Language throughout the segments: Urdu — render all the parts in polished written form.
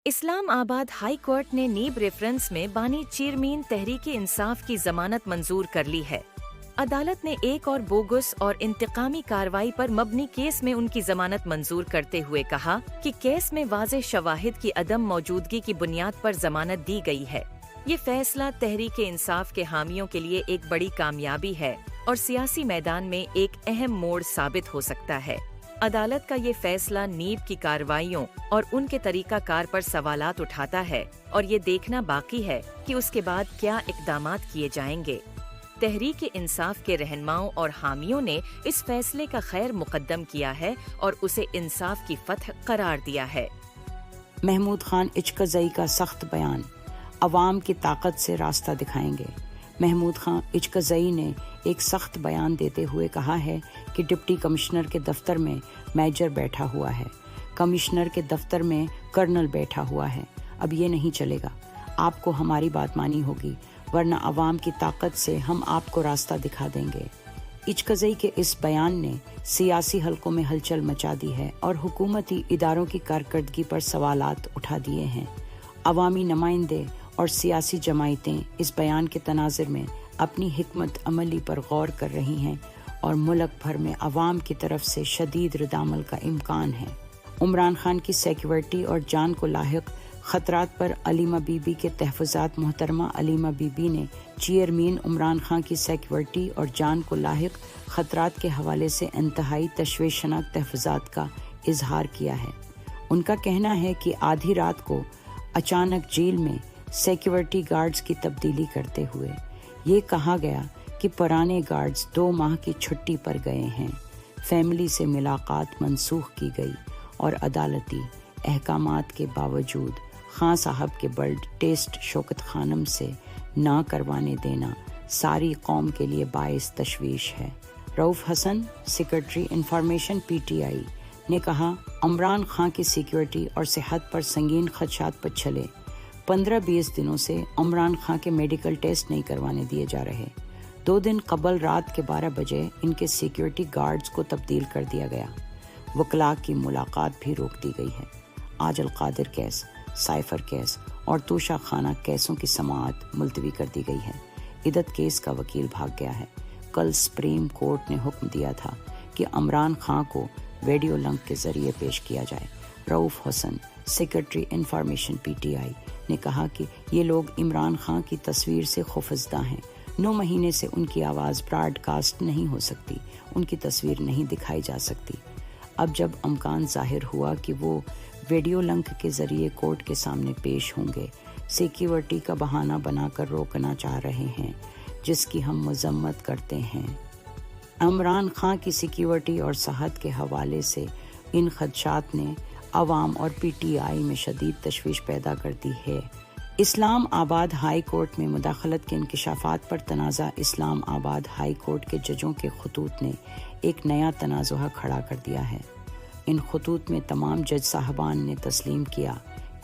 اسلام آباد ہائی کورٹ نے نیب ریفرنس میں بانی چیئرمین تحریک انصاف کی ضمانت منظور کر لی ہے۔ عدالت نے ایک اور بوگس اور انتقامی کارروائی پر مبنی کیس میں ان کی ضمانت منظور کرتے ہوئے کہا کہ کیس میں واضح شواہد کی عدم موجودگی کی بنیاد پر ضمانت دی گئی ہے۔ یہ فیصلہ تحریک انصاف کے حامیوں کے لیے ایک بڑی کامیابی ہے اور سیاسی میدان میں ایک اہم موڑ ثابت ہو سکتا ہے۔ عدالت کا یہ فیصلہ نیب کی کارروائیوں اور ان کے طریقہ کار پر سوالات اٹھاتا ہے اور یہ دیکھنا باقی ہے کہ اس کے بعد کیا اقدامات کیے جائیں گے۔ تحریک انصاف کے رہنماؤں اور حامیوں نے اس فیصلے کا خیر مقدم کیا ہے اور اسے انصاف کی فتح قرار دیا ہے۔ محمود خان اچکزئی کا سخت بیان، عوام کی طاقت سے راستہ دکھائیں گے۔ محمود خان اچکزئی نے ایک سخت بیان دیتے ہوئے کہا ہے کہ ڈپٹی کمشنر کے دفتر میں میجر بیٹھا ہوا ہے، کمشنر کے دفتر میں کرنل بیٹھا ہوا ہے۔ اب یہ نہیں چلے گا، آپ کو ہماری بات مانی ہوگی، ورنہ عوام کی طاقت سے ہم آپ کو راستہ دکھا دیں گے۔ اچکزئی کے اس بیان نے سیاسی حلقوں میں ہلچل مچا دی ہے اور حکومتی اداروں کی کارکردگی پر سوالات اٹھا دیے ہیں۔ عوامی نمائندے اور سیاسی جماعتیں اس بیان کے تناظر میں اپنی حکمت عملی پر غور کر رہی ہیں اور ملک بھر میں عوام کی طرف سے شدید ردعمل کا امکان ہے۔ عمران خان کی سیکیورٹی اور جان کو لاحق خطرات پر علیمہ بی بی کے تحفظات۔ محترمہ علیمہ بی بی نے چیئرمین عمران خان کی سیکیورٹی اور جان کو لاحق خطرات کے حوالے سے انتہائی تشویشناک تحفظات کا اظہار کیا ہے۔ ان کا کہنا ہے کہ آدھی رات کو اچانک جیل میں سیکیورٹی گارڈز کی تبدیلی کرتے ہوئے یہ کہا گیا کہ پرانے گارڈز 2 ماہ کی چھٹی پر گئے ہیں، فیملی سے ملاقات منسوخ کی گئی اور عدالتی احکامات کے باوجود خان صاحب کے بلڈ ٹیسٹ شوکت خانم سے نہ کروانے دینا ساری قوم کے لیے باعث تشویش ہے۔ Rauf Hasan, secretary information P T I نے کہا، عمران خان کی سیکیورٹی اور صحت پر سنگین خدشات پر چلے 15-20 دنوں سے عمران خان کے میڈیکل ٹیسٹ نہیں کروانے دیے جا رہے۔ 2 دن قبل رات کے 12 بجے ان کے سیکیورٹی گارڈز کو تبدیل کر دیا گیا۔ وکلاء کی ملاقات بھی روک دی گئی ہے۔ آج القادر کیس، سائفر کیس اور توشہ خانہ کیسوں کی سماعت ملتوی کر دی گئی ہے۔ عدت کیس کا وکیل بھاگ گیا ہے۔ کل سپریم کورٹ نے حکم دیا تھا کہ عمران خان کو ویڈیو لنک کے ذریعے پیش کیا جائے۔ Rauf Hasan, secretary information P T I نے کہا کہ یہ لوگ عمران خان کی تصویر سے خوفزدہ ہیں۔ 9 مہینے سے ان کی آواز براڈ کاسٹ نہیں ہو سکتی، ان کی تصویر نہیں دکھائی جا سکتی۔ اب جب امکان ظاہر ہوا کہ وہ ویڈیو لنک کے ذریعے کورٹ کے سامنے پیش ہوں گے، سیکیورٹی کا بہانہ بنا کر روکنا چاہ رہے ہیں، جس کی ہم مذمت کرتے ہیں۔ عمران خان کی سیکیورٹی اور صحت کے حوالے سے ان خدشات نے عوام اور پی ٹی آئی میں شدید تشویش پیدا کر دی ہے۔ اسلام آباد ہائی کورٹ میں مداخلت کے انکشافات پر تنازع۔ اسلام آباد ہائی کورٹ کے ججوں کے خطوط نے ایک نیا تنازعہ کھڑا کر دیا ہے۔ ان خطوط میں تمام جج صاحبان نے تسلیم کیا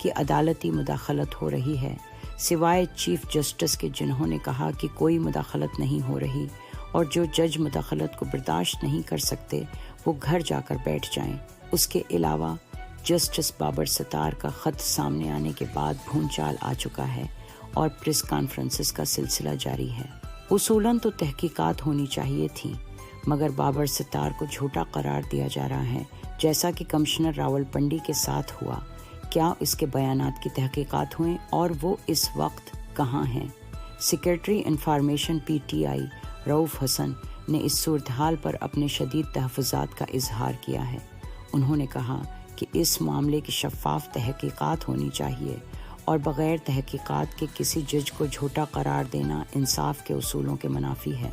کہ عدالتی مداخلت ہو رہی ہے، سوائے چیف جسٹس کے، جنہوں نے کہا کہ کوئی مداخلت نہیں ہو رہی اور جو جج مداخلت کو برداشت نہیں کر سکتے وہ گھر جا کر بیٹھ جائیں۔ اس کے علاوہ جسٹس بابر ستار کا خط سامنے آنے کے بعد بھونچال آ چکا ہے اور پریس کانفرنسز کا سلسلہ جاری ہے۔ اصولاً تو تحقیقات ہونی چاہیے تھیں، مگر بابر ستار کو جھوٹا قرار دیا جا رہا ہے، جیسا کہ کمشنر راول پنڈی کے ساتھ ہوا۔ کیا اس کے بیانات کی تحقیقات ہوئیں اور وہ اس وقت کہاں ہیں؟ Secretary information P T I Rauf Hasan نے اس صورتحال پر اپنے شدید تحفظات کا اظہار کیا ہے۔ انہوں نے کہا کہ اس معاملے کی شفاف تحقیقات ہونی چاہیے اور بغیر تحقیقات کے کسی جج کو جھوٹا قرار دینا انصاف کے اصولوں کے منافی ہے۔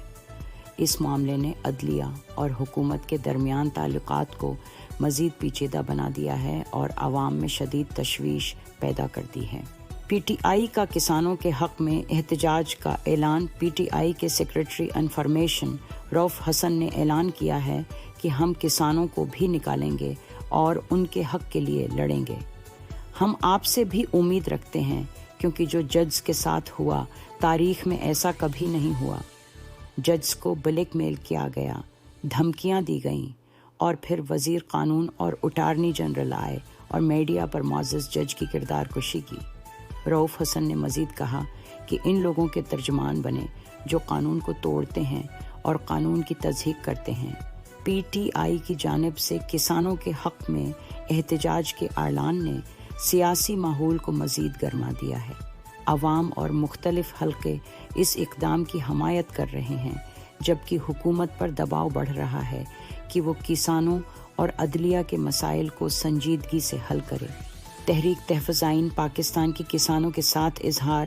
اس معاملے نے عدلیہ اور حکومت کے درمیان تعلقات کو مزید پیچیدہ بنا دیا ہے اور عوام میں شدید تشویش پیدا کر دی ہے۔ پی ٹی آئی کا کسانوں کے حق میں احتجاج کا اعلان۔ پی ٹی آئی کے سیکرٹری انفارمیشن رؤف حسن نے اعلان کیا ہے کہ ہم کسانوں کو بھی نکالیں گے اور ان کے حق کے لیے لڑیں گے۔ ہم آپ سے بھی امید رکھتے ہیں، کیونکہ جو جج کے ساتھ ہوا تاریخ میں ایسا کبھی نہیں ہوا۔ جج کو بلیک میل کیا گیا، دھمکیاں دی گئیں اور پھر وزیر قانون اور اٹارنی جنرل آئے اور میڈیا پر معزز جج کی کردار کشی کی۔ رؤف حسن نے مزید کہا کہ ان لوگوں کے ترجمان بنے جو قانون کو توڑتے ہیں اور قانون کی تضحیق کرتے ہیں۔ پی ٹی آئی کی جانب سے کسانوں کے حق میں احتجاج کے اعلان نے سیاسی ماحول کو مزید گرما دیا ہے۔ عوام اور مختلف حلقے اس اقدام کی حمایت کر رہے ہیں، جبکہ حکومت پر دباؤ بڑھ رہا ہے کہ وہ کسانوں اور عدلیہ کے مسائل کو سنجیدگی سے حل کرے۔ تحریک تحفظ آئین پاکستان کے کسانوں کے ساتھ اظہار۔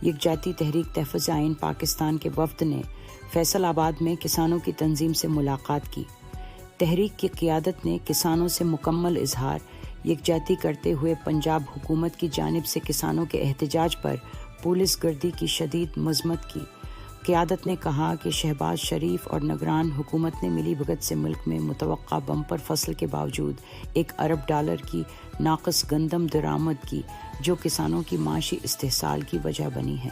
یکجہتی تحریک تحفظ آئین پاکستان کے وفد نے فیصل آباد میں کسانوں کی تنظیم سے ملاقات کی۔ تحریک کی قیادت نے کسانوں سے مکمل اظہار یکجہتی کرتے ہوئے پنجاب حکومت کی جانب سے کسانوں کے احتجاج پر پولیس گردی کی شدید مذمت کی۔ قیادت نے کہا کہ شہباز شریف اور نگران حکومت نے ملی بھگت سے ملک میں متوقع بمپر فصل کے باوجود $1 ارب کی ناقص گندم درآمد کی، جو کسانوں کی معاشی استحصال کی وجہ بنی ہے۔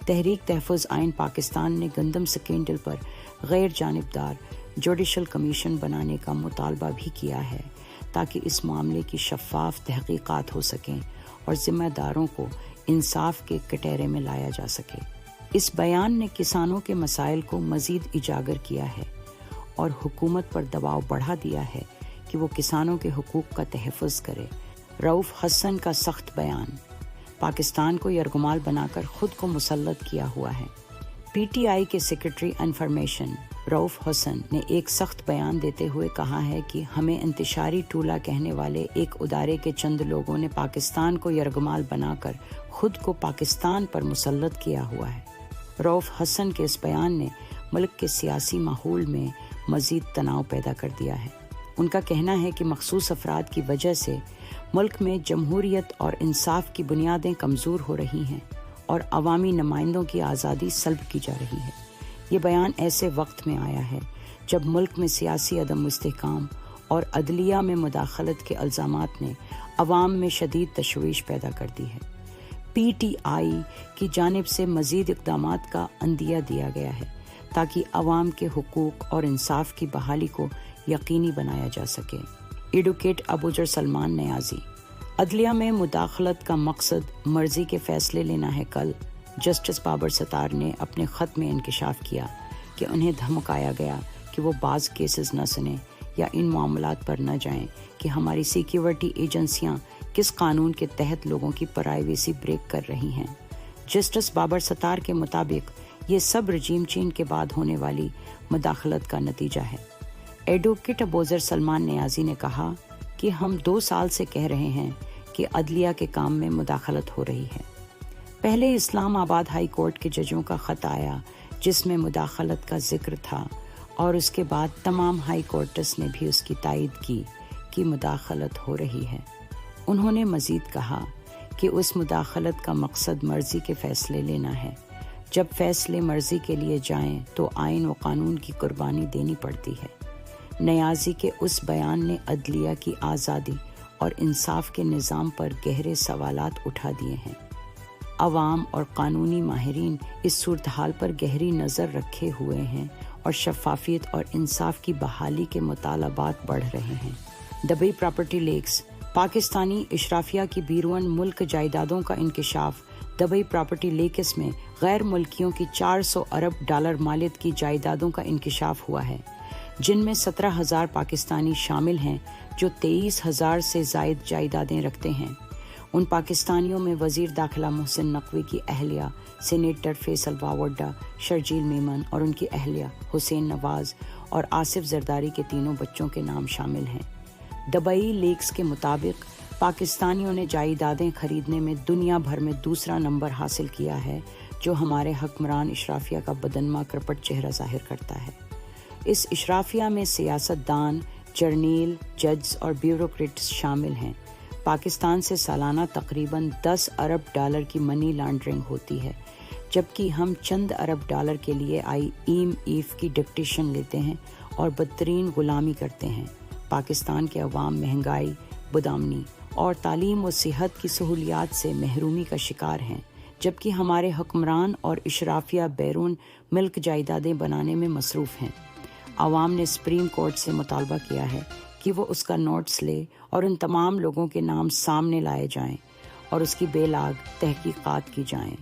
تحریک تحفظ آئین پاکستان نے گندم سکینڈل پر غیر جانبدار جوڈیشل کمیشن بنانے کا مطالبہ بھی کیا ہے تاکہ اس معاملے کی شفاف تحقیقات ہو سکیں اور ذمہ داروں کو انصاف کے کٹہرے میں لایا جا سکے۔ اس بیان نے کسانوں کے مسائل کو مزید اجاگر کیا ہے اور حکومت پر دباؤ بڑھا دیا ہے کہ وہ کسانوں کے حقوق کا تحفظ کرے۔ رؤف حسن کا سخت بیان۔ پاکستان کو یرغمال بنا کر خود کو مسلط کیا ہوا ہے۔ پی ٹی آئی کے سیکرٹری انفارمیشن رؤف حسن نے ایک سخت بیان دیتے ہوئے کہا ہے کہ ہمیں انتشاری ٹولہ کہنے والے ایک ادارے کے چند لوگوں نے پاکستان کو یرغمال بنا کر خود کو پاکستان پر مسلط کیا ہوا ہے۔ رؤف حسن کے اس بیان نے ملک کے سیاسی ماحول میں مزید تناؤ پیدا کر دیا ہے۔ ان کا کہنا ہے کہ مخصوص افراد کی وجہ سے ملک میں جمہوریت اور انصاف کی بنیادیں کمزور ہو رہی ہیں اور عوامی نمائندوں کی آزادی سلب کی جا رہی ہے۔ یہ بیان ایسے وقت میں آیا ہے جب ملک میں سیاسی عدم استحکام اور عدلیہ میں مداخلت کے الزامات نے عوام میں شدید تشویش پیدا کر دی ہے۔ پی ٹی آئی کی جانب سے مزید اقدامات کا عندیہ دیا گیا ہے تاکہ عوام کے حقوق اور انصاف کی بحالی کو یقینی بنایا جا سکے۔ ایڈوکیٹ ابوذر سلمان نیازی۔ عدلیہ میں مداخلت کا مقصد مرضی کے فیصلے لینا ہے۔ کل جسٹس بابر ستار نے اپنے خط میں انکشاف کیا کہ انہیں دھمکایا گیا کہ وہ بعض کیسز نہ سنیں یا ان معاملات پر نہ جائیں کہ ہماری سیکیورٹی ایجنسیاں کس قانون کے تحت لوگوں کی پرائیویسی بریک کر رہی ہیں۔ جسٹس بابر ستار کے مطابق یہ سب رجیم چینج کے بعد ہونے والی مداخلت کا نتیجہ ہے۔ ایڈوکیٹ ابوذر سلمان نیازی نے کہا کہ ہم 2 سال سے کہہ رہے ہیں کہ عدلیہ کے کام میں مداخلت ہو رہی ہے۔ پہلے اسلام آباد ہائی کورٹ کے ججوں کا خط آیا جس میں مداخلت کا ذکر تھا اور اس کے بعد تمام ہائی کورٹس نے بھی اس کی تائید کی کہ مداخلت ہو رہی ہے۔ انہوں نے مزید کہا کہ اس مداخلت کا مقصد مرضی کے فیصلے لینا ہے۔ جب فیصلے مرضی کے لیے جائیں تو آئین و قانون کی قربانی دینی پڑتی ہے۔ نیازی کے اس بیان نے عدلیہ کی آزادی اور انصاف کے نظام پر گہرے سوالات اٹھا دیے ہیں۔ عوام اور قانونی ماہرین اس صورتحال پر گہری نظر رکھے ہوئے ہیں اور شفافیت اور انصاف کی بحالی کے مطالبات بڑھ رہے ہیں۔ Dubai property leaks. پاکستانی اشرافیہ کی بیرون ملک جائیدادوں کا انکشاف۔ دبئی پراپرٹی لیکس میں غیر ملکیوں کی $400 ارب مالیت کی جائیدادوں کا انکشاف ہوا ہے، جن میں 17,000 پاکستانی شامل ہیں جو 23,000 سے زائد جائیدادیں رکھتے ہیں۔ ان پاکستانیوں میں وزیر داخلہ محسن نقوی کی اہلیہ سینیٹر فیصل واوڈا، شرجیل میمن اور ان کی اہلیہ حسین نواز اور آصف زرداری کے 3 بچوں کے نام شامل ہیں۔ دبئی لیکس کے مطابق پاکستانیوں نے جائیدادیں خریدنے میں دنیا بھر میں دوسرا نمبر حاصل کیا ہے، جو ہمارے حکمران اشرافیہ کا بدنما کرپٹ چہرہ ظاہر کرتا ہے۔ اس اشرافیہ میں سیاست دان، جرنیل، ججز اور بیوروکریٹس شامل ہیں۔ پاکستان سے سالانہ تقریباً $10 ارب کی منی لانڈرنگ ہوتی ہے، جبکہ ہم چند ارب ڈالر کے لیے IMF کی ڈکٹیشن لیتے ہیں اور بدترین غلامی کرتے ہیں۔ پاکستان کے عوام مہنگائی، بدامنی اور تعلیم و صحت کی سہولیات سے محرومی کا شکار ہیں، جبکہ ہمارے حکمران اور اشرافیہ بیرون ملک جائیدادیں بنانے میں مصروف ہیں۔ عوام نے سپریم کورٹ سے مطالبہ کیا ہے کہ وہ اس کا نوٹس لے اور ان تمام لوگوں کے نام سامنے لائے جائیں اور اس کی بے لاگ تحقیقات کی جائیں۔